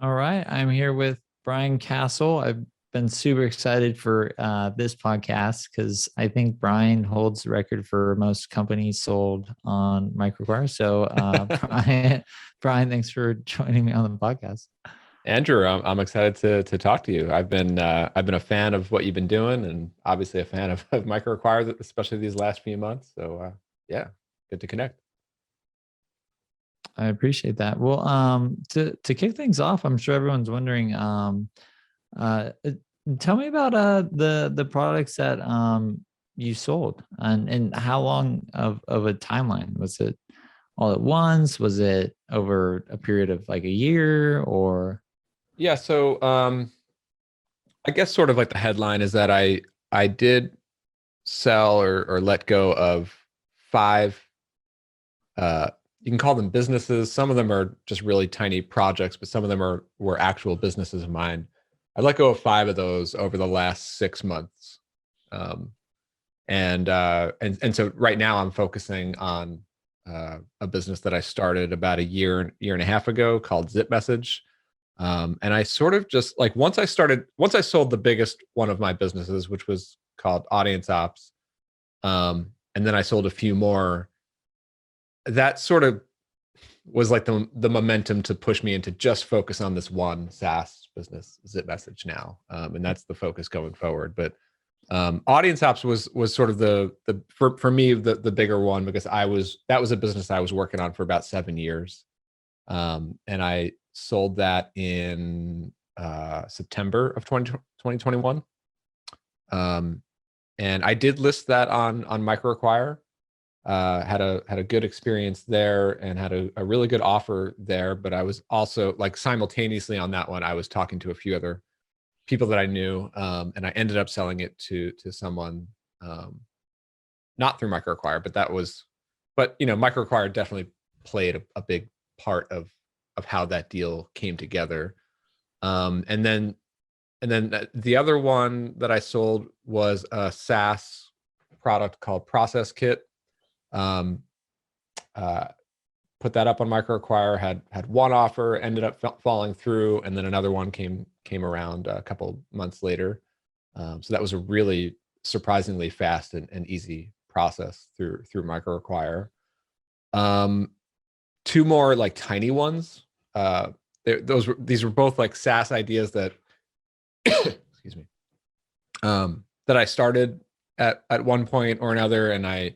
All right. I'm here with Brian Casel. I've been super excited for this podcast because I think Brian holds the record for most companies sold on MicroAcquire. So, Brian, thanks for joining me on the podcast. Andrew, I'm excited to talk to you. I've been a fan of what you've been doing, and obviously a fan of MicroAcquire, especially these last few months. So yeah, good to connect. I appreciate that. Well, to kick things off, I'm sure everyone's wondering. Uh, uh, Tell me about the products that you sold and how long of a timeline was it? All at once? Was it over a period of like a year or? Yeah, so I guess sort of like the headline is that I did sell or let go of five. You can call them businesses. Some of them are just really tiny projects, but some of them were actual businesses of mine. I let go of five of those over the last 6 months. Um, and so right now I'm focusing on a business that I started about a year and a half ago called ZipMessage. And I sort of just like once I sold the biggest one of my businesses, which was called Audience Ops, and then I sold a few more. That sort of was like the momentum to push me into just focus on this one SaaS business, ZipMessage now, and that's the focus going forward. But Audience Ops was sort of the for me the bigger one because that was a business I was working on for about 7 years, and I sold that in September of 2021. And I did list that on MicroAcquire. Had a good experience there and had a really good offer there. But I was also like simultaneously on that one, I was talking to a few other people that I knew, and I ended up selling it to someone, not through MicroAcquire, but MicroAcquire definitely played a big part of how that deal came together. And then the other one that I sold was a SaaS product called Process Kit. Um, uh, Put that up on MicroAcquire, had one offer, ended up falling through, and then another one came around a couple months later. So that was a really surprisingly fast and easy process through MicroAcquire. Two more like tiny ones. These were both like SaaS ideas that excuse me, that I started at one point or another, and I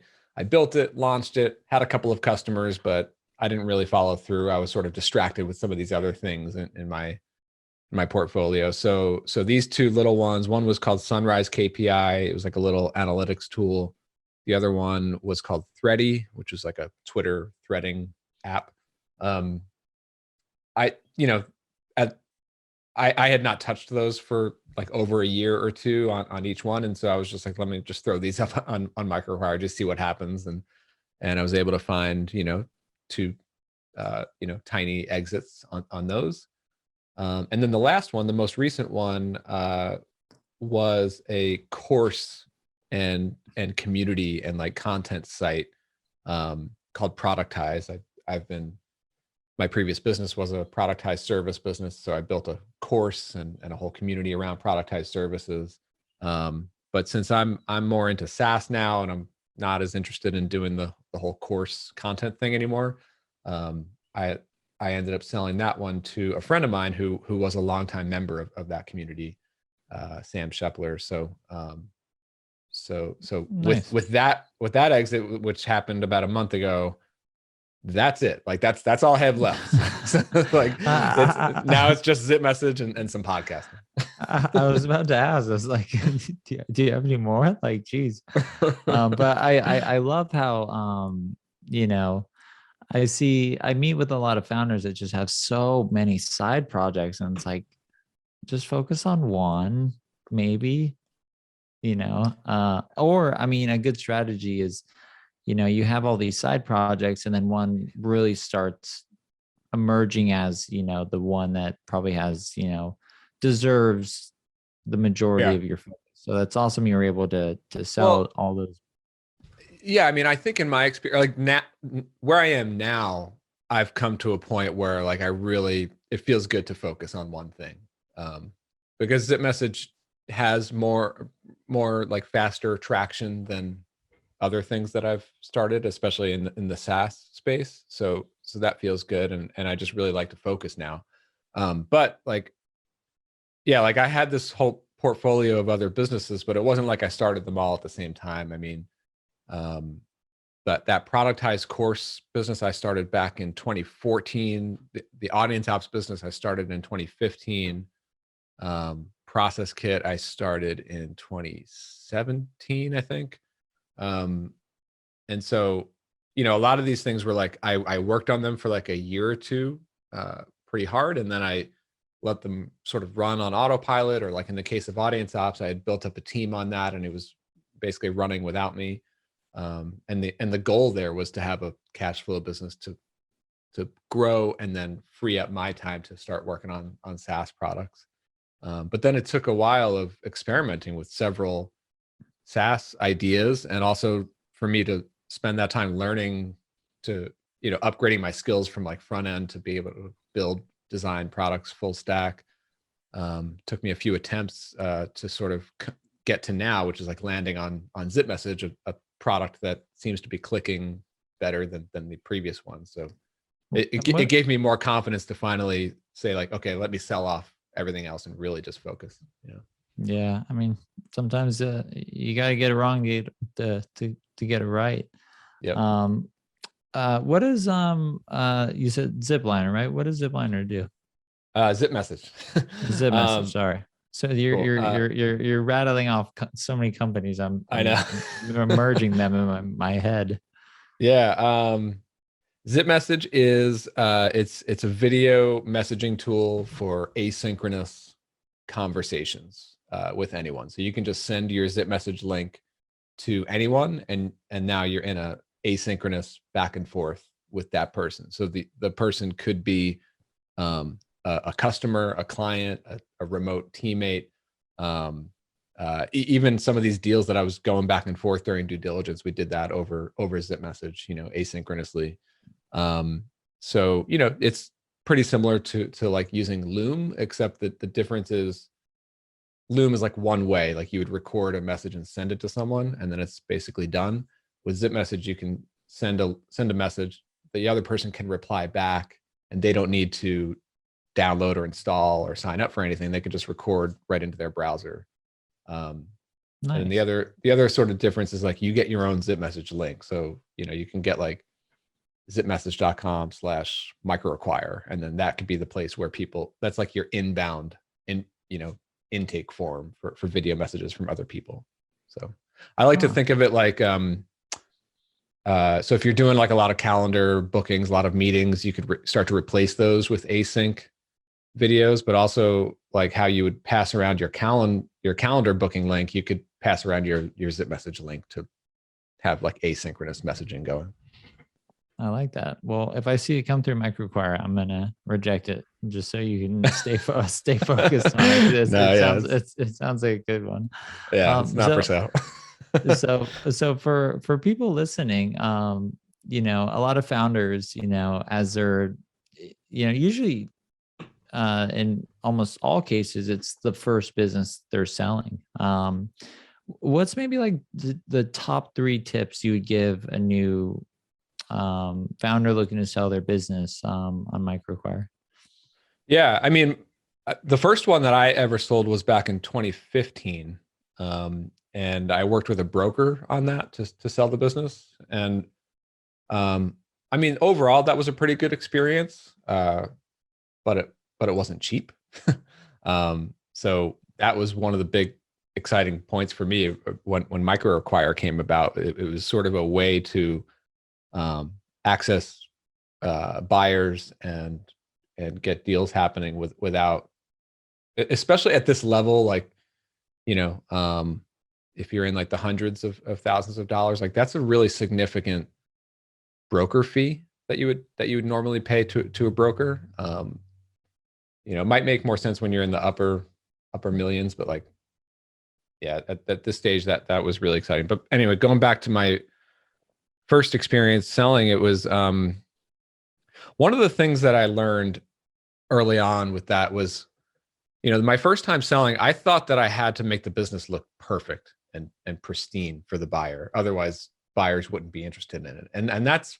built it, launched it, had a couple of customers, but I didn't really follow through. I was sort of distracted with some of these other things in my portfolio. So these two little ones, one was called Sunrise KPI. It was like a little analytics tool. The other one was called Thready, which was like a Twitter threading app. I you know at I had not touched those for like over a year or two on each one, and so I was just like, let me just throw these up on MicroAcquire, just see what happens, and I was able to find two tiny exits on those. And then the last one, the most recent one, was a course and community and like content site, called Productize. I've been My previous business was a productized service business, so I built a course and a whole community around productized services. But since I'm more into SaaS now, and I'm not as interested in doing the whole course content thing anymore, um, I I ended up selling that one to a friend of mine who was a longtime member of that community, Sam Shepler. So Nice. with that exit, which happened about a month ago, that's it. Like that's all I have left. So, like it's just ZipMessage and some podcasting. I was about to ask. I was like, do you have any more? Like, geez. But I love how you know, I meet with a lot of founders that just have so many side projects, and it's like just focus on one, maybe, or I mean, a good strategy is, you have all these side projects, and then one really starts emerging as, the one that probably has, deserves the majority Yeah. of your focus. So that's awesome. You're able to sell Well, all those. yeah, I mean, I think in my experience, like now, where I am now, I've come to a point where like I really it feels good to focus on one thing, because ZipMessage has more like faster traction than other things that I've started, especially in the SaaS space. So that feels good, and I just really like to focus now. But like, yeah, like I had this whole portfolio of other businesses, but it wasn't like I started them all at the same time. I mean, but that productized course business I started back in 2014. The audience ops business I started in 2015. Process Kit I started in 2017, I think. And so, a lot of these things were like, I worked on them for like a year or two, pretty hard. And then I let them sort of run on autopilot, or like in the case of audience ops, I had built up a team on that and it was basically running without me. And the goal there was to have a cash flow business to grow and then free up my time to start working on SaaS products. But then it took a while of experimenting with several SaaS ideas, and also for me to spend that time learning to, upgrading my skills from like front end to be able to build, design products full stack. Took me a few attempts to sort of get to now, which is like landing on ZipMessage, a product that seems to be clicking better than the previous one. So it gave me more confidence to finally say like, okay, let me sell off everything else and really just focus. Yeah, I mean, sometimes you got to get it wrong to get it right. Yeah. What is you said Zipliner, right? What does Zipliner do? ZipMessage. ZipMessage, sorry. So Cool. you're rattling off so many companies. I know. I'm merging them in my head. Yeah. ZipMessage is it's a video messaging tool for asynchronous conversations with anyone. So you can just send your ZipMessage link to anyone, and now you're in a asynchronous back and forth with that person. So the person could be a customer, a client, a remote teammate. Even some of these deals that I was going back and forth during due diligence, we did that over ZipMessage, asynchronously. So, it's pretty similar to like using Loom, except that the difference is Loom is like one way, like you would record a message and send it to someone, and then it's basically done. With ZipMessage, you can send a message, the other person can reply back, and they don't need to download or install or sign up for anything. They could just record right into their browser. Nice. And the other sort of difference is like you get your own ZipMessage link. So, you can get like zipmessage.com/MicroAcquire. And then that could be the place where that's like your inbound intake form for video messages from other people. So I like to think of it like, so if you're doing like a lot of calendar bookings, a lot of meetings, you could start to replace those with async videos, but also like how you would pass around your calendar booking link, you could pass around your ZipMessage link to have like asynchronous messaging going. I like that. Well, if I see it come through MicroAcquire, I'm gonna reject it just so you can stay focused on it. It sounds like a good one. Yeah, it's not for sale. so for people listening, a lot of founders, as they're, usually in almost all cases, it's the first business they're selling. What's maybe like the top 3 tips you would give a new founder looking to sell their business on MicroAcquire? Yeah, I mean, the first one that I ever sold was back in 2015, and I worked with a broker on that to sell the business. And I mean, overall, that was a pretty good experience, but it wasn't cheap. So that was one of the big exciting points for me when MicroAcquire came about. It was sort of a way to access buyers and get deals happening without, especially at this level, like, if you're in like the hundreds of thousands of dollars, like that's a really significant broker fee that you would normally pay to a broker. It might make more sense when you're in the upper millions, but like, yeah, at this stage that was really exciting. But anyway, going back to my first experience selling, it was one of the things that I learned early on with that was, my first time selling, I thought that I had to make the business look perfect and pristine for the buyer. Otherwise, buyers wouldn't be interested in it. And that's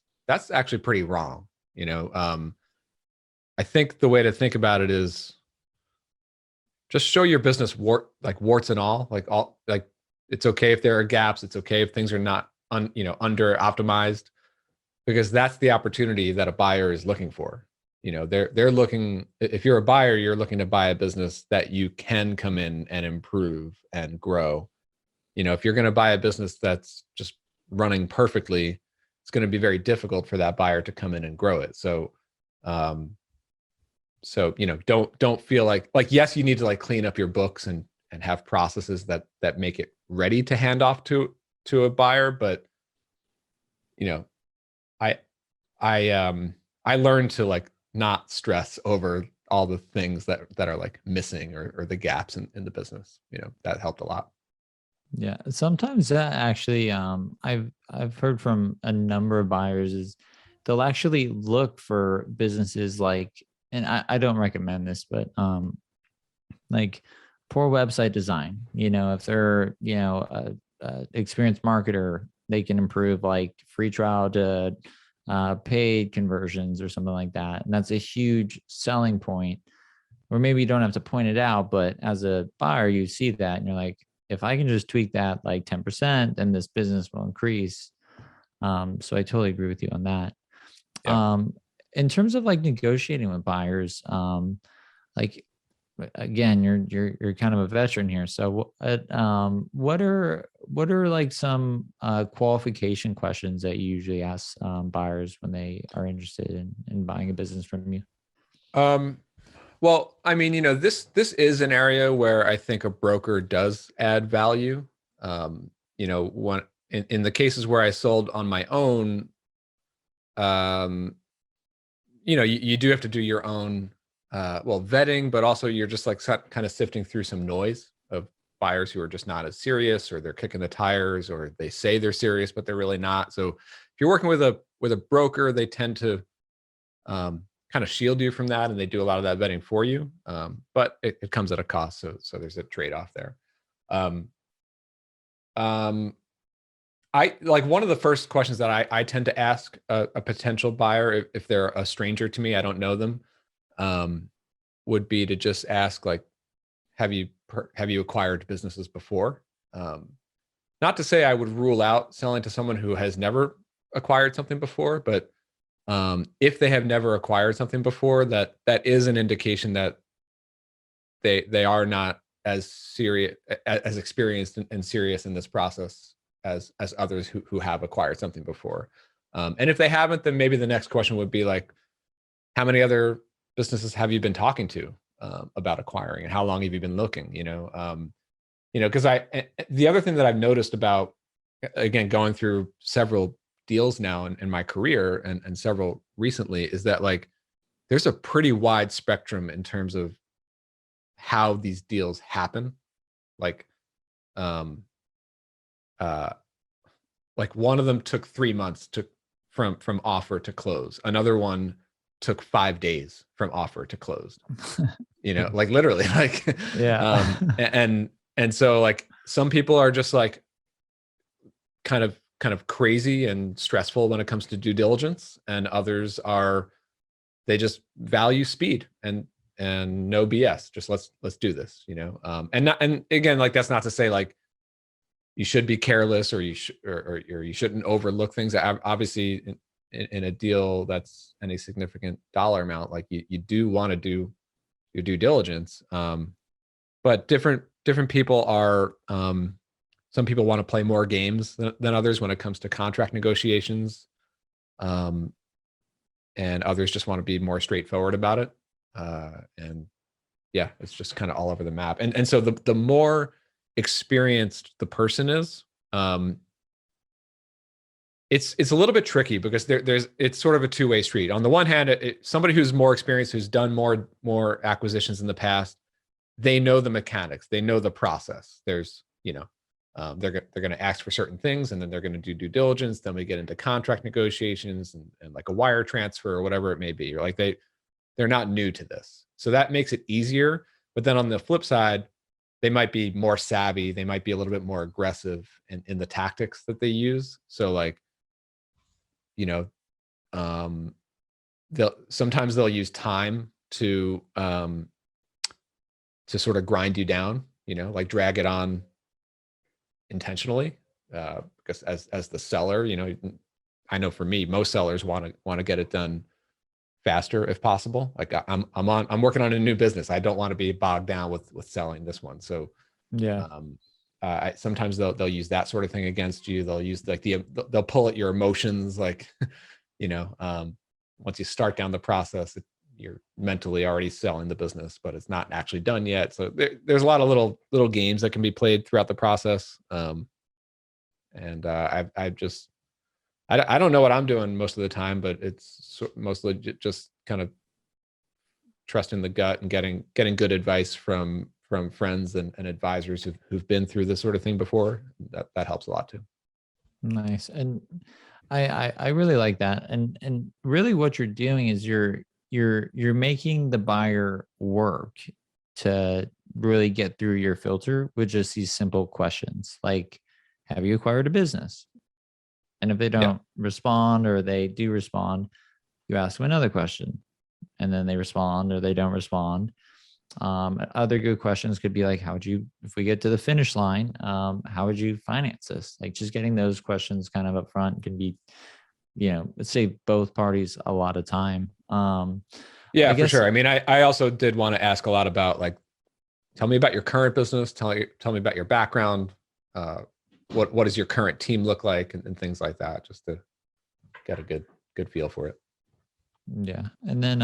actually pretty wrong. I think the way to think about it is just show your business warts and all, like it's okay if there are gaps. It's okay if things are not under optimized, because that's the opportunity that a buyer is looking for. They're looking, if you're a buyer, you're looking to buy a business that you can come in and improve and grow. If you're going to buy a business that's just running perfectly, it's going to be very difficult for that buyer to come in and grow it. So, don't feel like, yes, you need to clean up your books and have processes that make it ready to hand off to a buyer. But, I learned to not stress over all the things that are missing or the gaps in the business. That helped a lot. Yeah, sometimes that actually, I've heard from a number of buyers is they'll actually look for businesses and I don't recommend this, but like poor website design. If they're a experienced marketer, they can improve free trial to paid conversions or something like that, and that's a huge selling point. Or maybe you don't have to point it out, but as a buyer, you see that and you're like, if I can just tweak that 10%, then this business will increase. So I totally agree with you on that. Yeah. In terms of negotiating with buyers, again, you're kind of a veteran here. So what are some qualification questions that you usually ask buyers when they are interested in buying a business from you? Well, I mean, this is an area where I think a broker does add value. One in the cases where I sold on my own, you do have to do your own vetting, but also you're just kind of sifting through some noise of buyers who are just not as serious, or they're kicking the tires, or they say they're serious but they're really not. So if you're working with a broker, they tend to kind of shield you from that, and they do a lot of that vetting for you. But it comes at a cost, so there's a trade-off there. I one of the first questions that I tend to ask a potential buyer, if they're a stranger to me, I don't know them, would be to just ask, have you acquired businesses before? Not to say I would rule out selling to someone who has never acquired something before, but if they have never acquired something before, that is an indication that they are not as serious, as experienced and serious in this process as others who have acquired something before. And if they haven't, then maybe the next question would be how many other businesses have you been talking to about acquiring, and how long have you been looking? Because the other thing that I've noticed about, again, going through several deals now in my career, and several recently, is that there's a pretty wide spectrum in terms of how these deals happen. One of them took 3 months from offer to close. Another one took 5 days from offer to close. Literally, Yeah. and so some people are just kind of crazy and stressful when it comes to due diligence, and others they just value speed and no BS. Just let's do this, and again, that's not to say you should be careless, or you shouldn't overlook things. Obviously, in a deal that's any significant dollar amount, you do want to do your due diligence. But different people are, some people want to play more games than others when it comes to contract negotiations. And others just want to be more straightforward about it. And yeah, it's just kind of all over the map. And so the more experienced the person is, it's a little bit tricky, because it's sort of a two-way street. On the one hand, somebody who's more experienced, who's done more acquisitions in the past, they know the mechanics, they know the process. There's, they're going to ask for certain things, and then they're going to do due diligence. Then we get into contract negotiations and a wire transfer or whatever it may be. Or they're not new to this. So that makes it easier. But then on the flip side, they might be more savvy. They might be a little bit more aggressive in the tactics that they use. So like, you know, sometimes they'll use time to sort of grind you down, like drag it on intentionally. Because as the seller, I know for me, most sellers want to get it done faster if possible. Like I'm working on a new business. I don't want to be bogged down with selling this one. So Yeah. Sometimes they'll use that sort of thing against you. They'll use like they'll pull at your emotions, like, once you start down the process, you're mentally already selling the business, but it's not actually done yet. So there's a lot of little games that can be played throughout the process. I don't know what I'm doing most of the time, but it's mostly just kind of trusting the gut and getting good advice from friends and advisors who've been through this sort of thing before. That helps a lot too. Nice. And I really like that. And really what you're doing is you're making the buyer work to really get through your filter with just these simple questions like, have you acquired a business? And if they don't respond, or they do respond, you ask them another question, and then they respond or they don't respond. Other good questions could be like, if we get to the finish line, how would you finance this? Like just getting those questions kind of up front can be, save both parties a lot of time. Yeah, for sure. I mean, I also did want to ask a lot about like, tell me about your current business. Tell me about your background. What does your current team look like, and things like that, just to get a good feel for it. Yeah. And then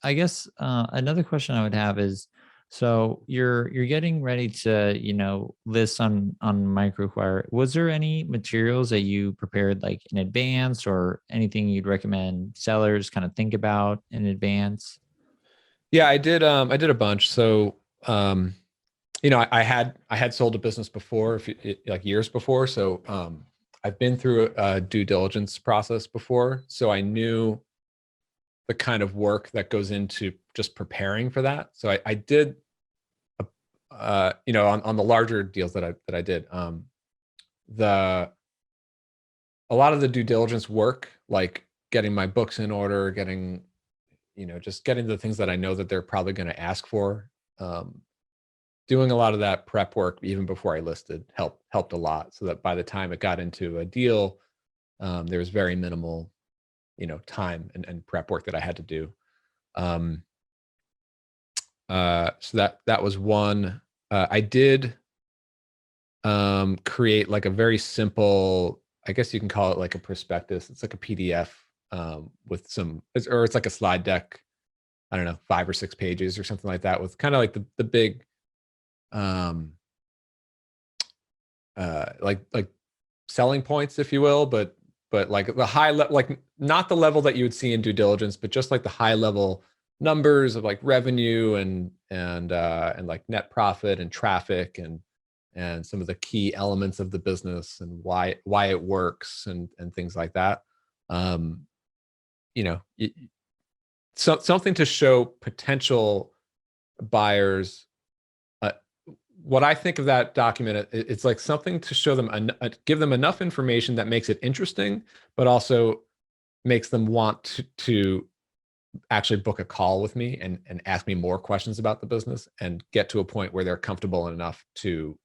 I guess another question I would have is, so you're getting ready to, list on MicroAcquire. Was there any materials that you prepared like in advance, or anything you'd recommend sellers kind of think about in advance? Yeah, I did a bunch. So I had sold a business before, like years before. So I've been through a due diligence process before. So I knew the kind of work that goes into just preparing for that. So I did, on the larger deals that I did, a lot of the due diligence work, like getting my books in order, just getting the things that I know that they're probably going to ask for. Doing a lot of that prep work even before I listed helped a lot, so that by the time it got into a deal, there was very minimal time and prep work that I had to do. So that was one. I did create like a very simple, I guess you can call it like a prospectus. It's like a PDF with it's like a slide deck. I don't know, 5 or 6 pages or something like that, with kind of like the big like selling points, if you will, but like the high level, like not the level that you would see in due diligence, but just like the high level numbers of like revenue and like net profit and traffic and some of the key elements of the business and why it works and things like that. Something to show potential buyers. What I think of that document, it's like something to show them, give them enough information that makes it interesting, but also makes them want to actually book a call with me and ask me more questions about the business and get to a point where they're comfortable enough to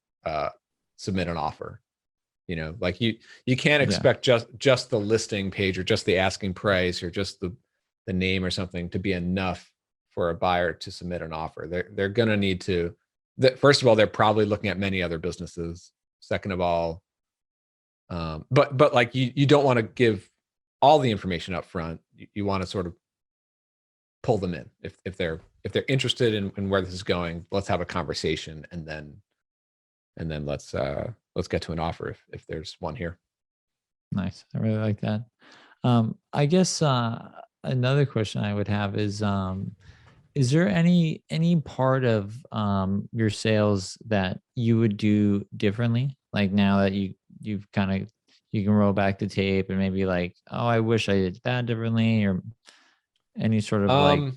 submit an offer. Like you can't expect just the listing page or just the asking price or just the name or something to be enough for a buyer to submit an offer. They're going to need to, first of all, they're probably looking at many other businesses. Second of all, but like you don't want to give all the information up front. You want to sort of pull them in. If they're interested in where this is going, let's have a conversation, and then let's get to an offer if there's one here. Nice. I really like that. I guess another question I would have is there any part of your sales that you would do differently? Like now that you've kind of, you can roll back the tape and maybe like, oh, I wish I did that differently, or any sort of like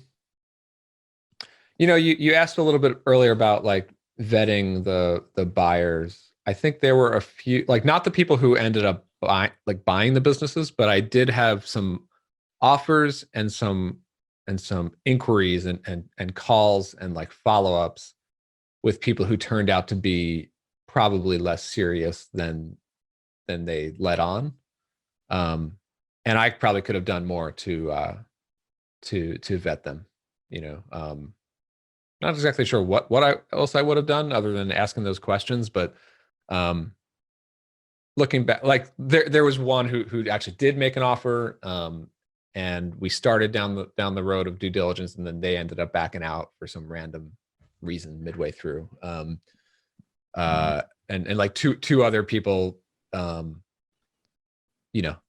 You asked a little bit earlier about like vetting the buyers. I think there were a few, like not the people who ended up buying the businesses, but I did have some offers and some inquiries and calls and like follow-ups with people who turned out to be probably less serious than they let on. And I probably could have done more to vet them, you know. Not exactly sure what else I would have done other than asking those questions, but um, looking back, like there was one who actually did make an offer, and we started down the road of due diligence, and then they ended up backing out for some random reason midway through. And like two other people,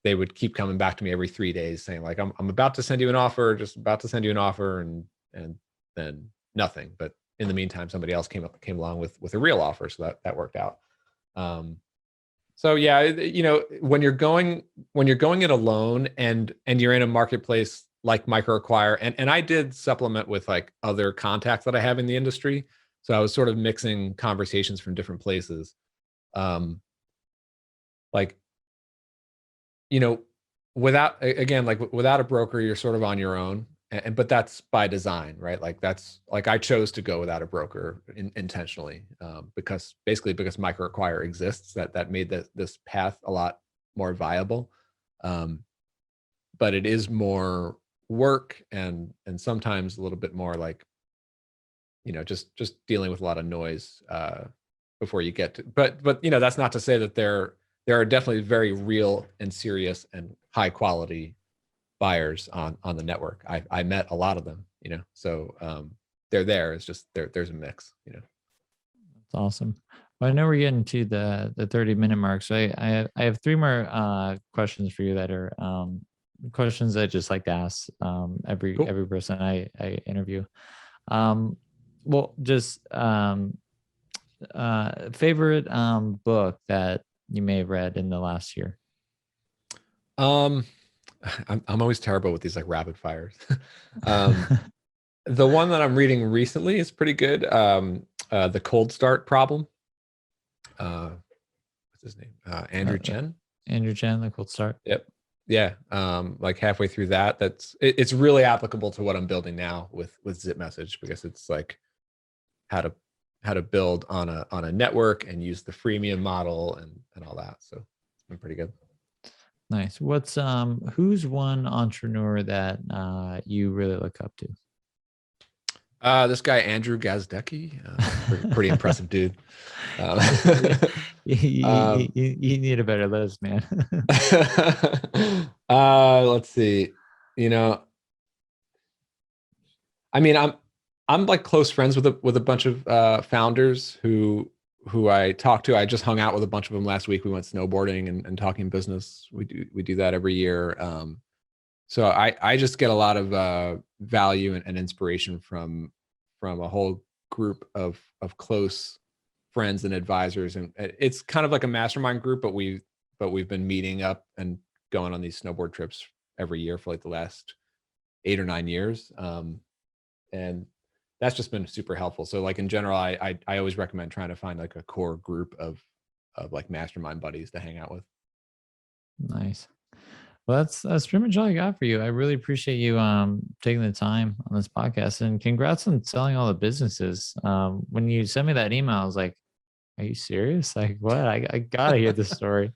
they would keep coming back to me every 3 days saying like, I'm about to send you an offer, just about to send you an offer, and then nothing. But in the meantime, somebody else came along with a real offer, so that worked out. So yeah, when you're going it alone and you're in a marketplace like MicroAcquire, and I did supplement with like other contacts that I have in the industry, so I was sort of mixing conversations from different places. Like, without a broker, you're sort of on your own, but that's by design, right? Like that's like I chose to go without a broker intentionally, because MicroAcquire exists, that made this path a lot more viable. But it is more work and sometimes a little bit more like, just dealing with a lot of noise before you get to, but that's not to say that there are definitely very real and serious and high quality buyers on the network. I met a lot of them, so they're there. It's just there's a mix. That's awesome. Well, I know we're getting to the 30-minute mark, so I have three more questions for you that are questions I just like to ask every Cool. every person I interview. Well, just favorite book that you may have read in the last year. I'm always terrible with these like rapid fires. The one that I'm reading recently is pretty good. The Cold Start Problem. What's his name? Andrew Chen. Andrew Chen, The Cold Start. Yep. Yeah. Like halfway through that, it's really applicable to what I'm building now with ZipMessage, because it's like how to build on a network and use the freemium model and all that. So it's been pretty good. Nice. What's who's one entrepreneur that you really look up to? This guy Andrew Gazdecki, pretty impressive dude. You need a better list, man. Let's see. I mean, I'm like close friends with a bunch of founders who I talk to. I just hung out with a bunch of them last week. We went snowboarding and talking business. We do that every year. So I just get a lot of value and inspiration from a whole group of close friends and advisors, and it's kind of like a mastermind group. But we've been meeting up and going on these snowboard trips every year for like the last 8 or 9 years, and that's just been super helpful. So like in general, I always recommend trying to find like a core group of like mastermind buddies to hang out with. Nice. Well, that's pretty much all I got for you. I really appreciate you taking the time on this podcast, and congrats on selling all the businesses. When you sent me that email, I was like, "Are you serious? Like, what? I gotta hear this story."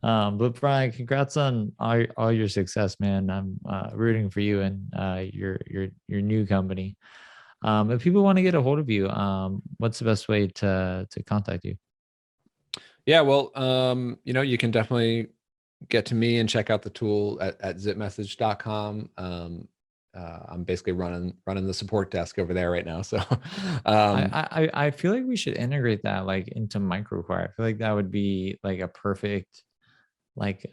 But Brian, congrats on all your success, man. I'm rooting for you and your new company. If people want to get a hold of you, what's the best way to contact you? Yeah, well, you can definitely get to me and check out the tool at zipmessage.com. I'm basically running the support desk over there right now. So I feel like we should integrate that like into MicroAcquire. I feel like that would be like a perfect, like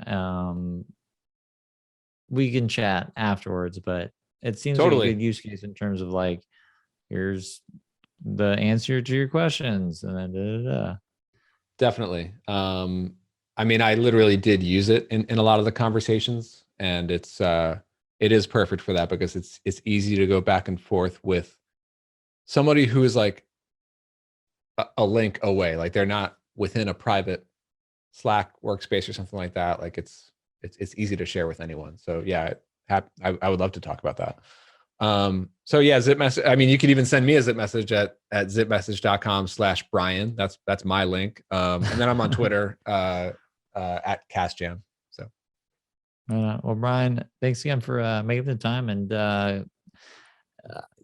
we can chat afterwards, but it seems Totally. like a good use case in terms of like, here's the answer to your questions, and then Definitely. I mean, I literally did use it in a lot of the conversations, and it is perfect for that, because it's easy to go back and forth with somebody who is like a link away, like they're not within a private Slack workspace or something like that. Like it's easy to share with anyone. So yeah, I would love to talk about that. So yeah, ZipMessage. I mean, you could even send me a ZipMessage at zipmessage.com/Brian. That's my link. And then I'm on Twitter at CastJam. So Well, Brian, thanks again for making the time, and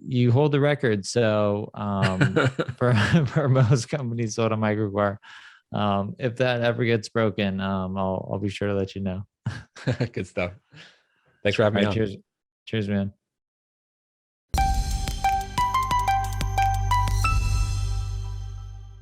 you hold the record. So for most companies sold on MicroAcquire, if that ever gets broken, I'll be sure to let you know. Good stuff. Thanks for having me on. Cheers, man.